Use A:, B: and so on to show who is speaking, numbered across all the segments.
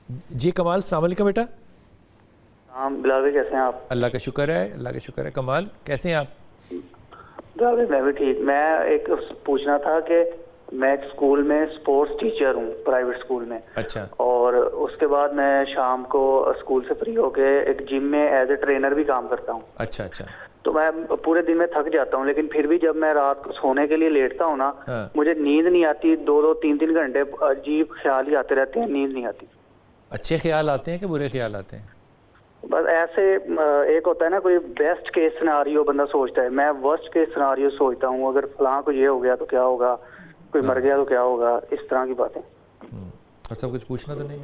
A: जी कमाल, अस्सलाम वालेकुम बेटा।
B: हाँ बिलाल भाई, कैसे हैं आप?
A: अल्लाह का शुक्र है, अल्लाह का शुक्र है। कमाल कैसे हैं आप?
B: बिलाल भाई मैं भी ठीक। मैं एक पूछना था कि मैं एक स्कूल में स्पोर्ट्स टीचर हूँ, प्राइवेट स्कूल में।
A: अच्छा
B: और उसके बाद मैं शाम को स्कूल से फ्री होके एक जिम में एज ए ट्रेनर भी काम करता हूँ।
A: अच्छा अच्छा।
B: तो मैं पूरे दिन में थक जाता हूँ, लेकिन फिर भी जब मैं रात को सोने के लिए लेटता हूँ ना,
A: हाँ।
B: मुझे नींद नहीं आती। 2-2 3-3 घंटे अजीब ख्याल ही आते रहते हैं, नींद नहीं आती।
A: अच्छे ख्याल आते हैं कि बुरे ख्याल आते हैं?
B: बस ऐसे एक होता है ना, कोई बेस्ट केस सिनारियो बंदा सोचता है, मैं वर्स्ट केस सिनारियो सोचता हूँ। अगर फलां को ये हो गया तो क्या होगा, कोई मर गया तो क्या होगा, इस तरह की बातें।
A: और सब कुछ पूछना तो नहीं?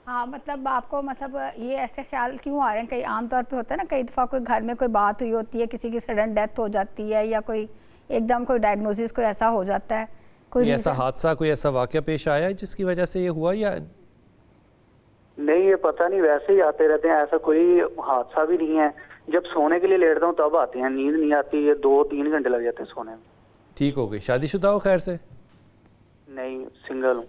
C: हाँ, मतलब आपको मतलब ये ऐसे ख्याल क्यों आ रहे हैं? कई आमतौर पे होता है ना, कई दफ़ा कोई घर में कोई बात हुई होती है, किसी की सडन डेथ हो जाती है, या कोई एकदम कोई डायग्नोसिस कोई ऐसा हो जाता है,
A: कोई ऐसा हादसा, कोई ऐसा वाक़या पेश आया है जिसकी वजह से ये हुआ? या
B: नहीं, ये पता नहीं, वैसे ही आते रहते हैं। ऐसा कोई हादसा भी नहीं है। जब सोने के लिए लेटता हूँ तब आते हैं, नींद नहीं आती। ये 2-3 घंटे लग जाते हैं सोने में।
A: ठीक हो गई? शादीशुदा हो खैर से?
B: नहीं, सिंगल हूँ।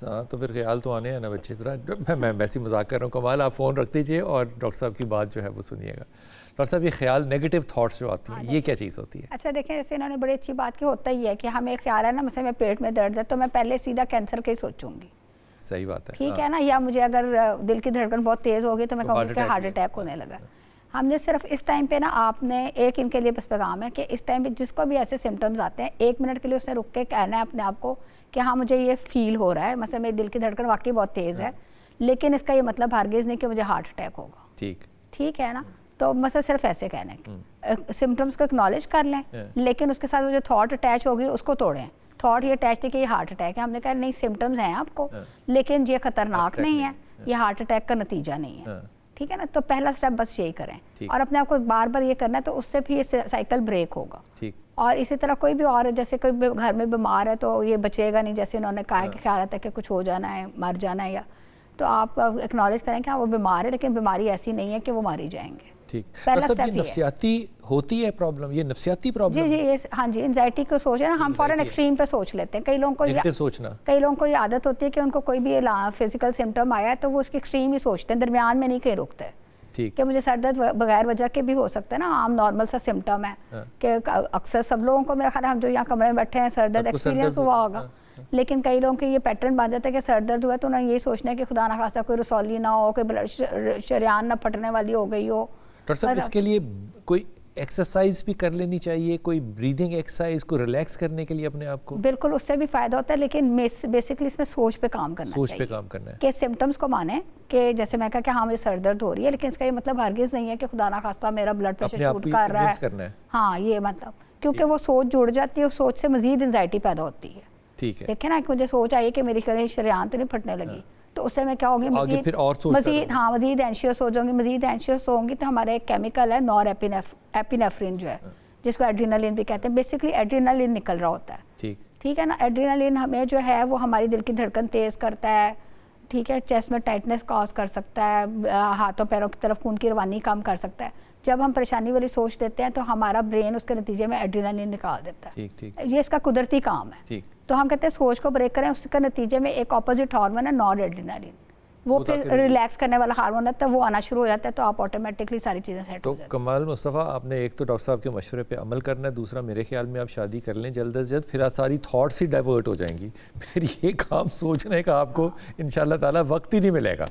A: हाँ, तो फिर ख्याल तो आने हैं ना बच्चे। तरह मैं वैसे ही मजाक कर रहा हूँ। कमाल, आप फ़ोन रख दीजिए और डॉक्टर साहब की बात जो है वो सुनिएगा। डॉक्टर साहब, ये ख्याल नेगेटिव थाट्स जो आती हैं, ये क्या चीज़ होती है?
C: अच्छा देखें, जैसे इन्होंने बड़ी अच्छी बात की, होता ही है कि हमें ख्याल है ना, मतलब मैं पेट में दर्द है तो मैं पहले सीधा कैंसर का ही सोचूंगी।
A: सही बात है।
C: ठीक है ना, या मुझे अगर दिल की धड़कन बहुत तेज़ होगी तो मैं कहूँगी कि हार्ट अटैक होने लगा। हमने सिर्फ इस टाइम पे ना, आपने एक इनके लिए बस पैगाम है कि इस टाइम पे जिसको भी ऐसे सिम्टम्स आते हैं, 1 मिनट के लिए उसने रुक के कहना है अपने आप को कि हाँ मुझे ये फील हो रहा है, मतलब मेरे दिल की धड़कन वाकई बहुत तेज़ है, लेकिन इसका ये मतलब हरगिज़ नहीं कि मुझे हार्ट अटैक होगा। ठीक है ना, तो मतलब सिर्फ ऐसे कहना है, सिम्टम्स को एक्नॉलेज कर लें, लेकिन उसके साथ वो जो थॉट अटैच होगी उसको तोड़ें। थॉट ये अटैच थी कि ये हार्ट अटैक है, हमने कहा नहीं, सिम्टम्स हैं आपको, लेकिन ये खतरनाक नहीं है, ये हार्ट अटैक का नतीजा नहीं है। ठीक है ना, तो पहला स्टेप बस यही करें, और अपने आप को बार बार ये करना है, तो उससे भी ये साइकिल ब्रेक होगा। और इसी तरह कोई भी और, जैसे कोई घर में बीमार है तो ये बचेगा नहीं, जैसे इन्होंने कहा कि ख्याल आता है कि कुछ हो जाना है, मर जाना है, या तो आप एक्नॉलेज करें कि हाँ वो बीमार है, लेकिन बीमारी ऐसी नहीं है कि वो मारी जाएंगे।
A: ठीक।
C: पहला स्टेप
A: ये नफ्सियाती होती है प्रॉब्लम, ये नफ्सियाती प्रॉब्लम?
C: जी ये हाँ जी, एंजाइटी को सोचे ना, हम फॉरन एक्सट्रीम पे सोच लेते हैं। कई लोगों को
A: सोचना,
C: कई लोगों को ये आदत होती है कि उनको कोई भी फिजिकल सिम्टम आया है तो वो उसकी एक्सट्रीम ही सोचते हैं, दरमियान में नहीं कहीं रुकते।
A: ठीक।
C: कि मुझे सर दर्द बगैर वजह के भी हो सकता है ना, आम नॉर्मल सा सिम्टम है कि अक्सर सब लोगों को, मेरा ख्याल है हम जो यहाँ कमरे में बैठे हैं सर दर्द एक्सपीरियंस हुआ होगा, लेकिन कई लोगों के ये पैटर्न बन जाता है कि सर दर्द हुआ तो उन्हें यही सोचना है कि खुदा ना खास्ता कोई रसौली ना हो, कोई ब्लड शरेआन ना फटने वाली हो गई हो।
A: डॉक्टर साहब, इसके लिए कोई एक्सरसाइज भी कर लेनी चाहिए, कोई ब्रीदिंग एक्सरसाइज को रिलैक्स करने के लिए अपने आप को?
C: बिल्कुल, उससे भी फायदा होता है, लेकिन बेसिकली इसमें सोच पे काम करना चाहिए।
A: सोच पे काम करना है
C: कि सिम्टम्स को माने, कि जैसे मैं कहा कि हाँ मुझे सर दर्द हो रही है, लेकिन इसका ये मतलब हरगिज़ नहीं है कि खुदा ना खास्ता मेरा ब्लड प्रेशर शूट कर रहा है। हाँ, ये मतलब, क्योंकि वो सोच जुड़ जाती है, उस सोच से मजीद एंजाइटी पैदा होती है।
A: ठीक है।
C: देखे ना, कि मुझे सोच आई कि मेरी कहीं शरेआन तो नहीं फटने लगी, तो उससे मैं क्या होगी, मजीद एंशियस हो जाऊंगी। मजीद एंशियस होंगी तो हमारा एक केमिकल है नॉर एपिनेफ्रिन जो है, जिसको एड्रेनालिन भी कहते हैं। बेसिकली एड्रेनालिन निकल रहा होता है। ठीक है ना, एड्रेनालिन हमें जो है वो हमारी दिल की धड़कन तेज़ करता है। ठीक है, चेस्ट में टाइटनेस कॉज कर सकता है, हाथों पैरों की तरफ खून की रवानी कम कर सकता है। जब हम परेशानी वाली सोच देते हैं तो हमारा ब्रेन उसके नतीजे में एड्रेनालिन निकाल देता है।
A: ठीक।
C: ये इसका कुदरती काम है।
A: ठीक।
C: तो हम कहते हैं सोच को ब्रेक करें, उसके नतीजे में एक ऑपोजिट हार्मोन है नॉर एड्रेनालिन, वो फिर रिलैक्स करने वाला हार्मोन है, तो वो आना शुरू हो जाता है, तो आप ऑटोमेटिकली सारी चीज़ें सेट हो जाती हैं।
A: तो कमाल मुस्तफ़ा, आपने एक तो डॉक्टर साहब के मशवरे पे अमल करना है, दूसरा मेरे ख्याल में आप शादी कर लें जल्द से जल्द, फिर सारी थॉट्स ही डाइवर्ट हो जाएंगी, फिर ये काम सोचने का आपको इंशाल्लाह ताला वक्त ही नहीं मिलेगा।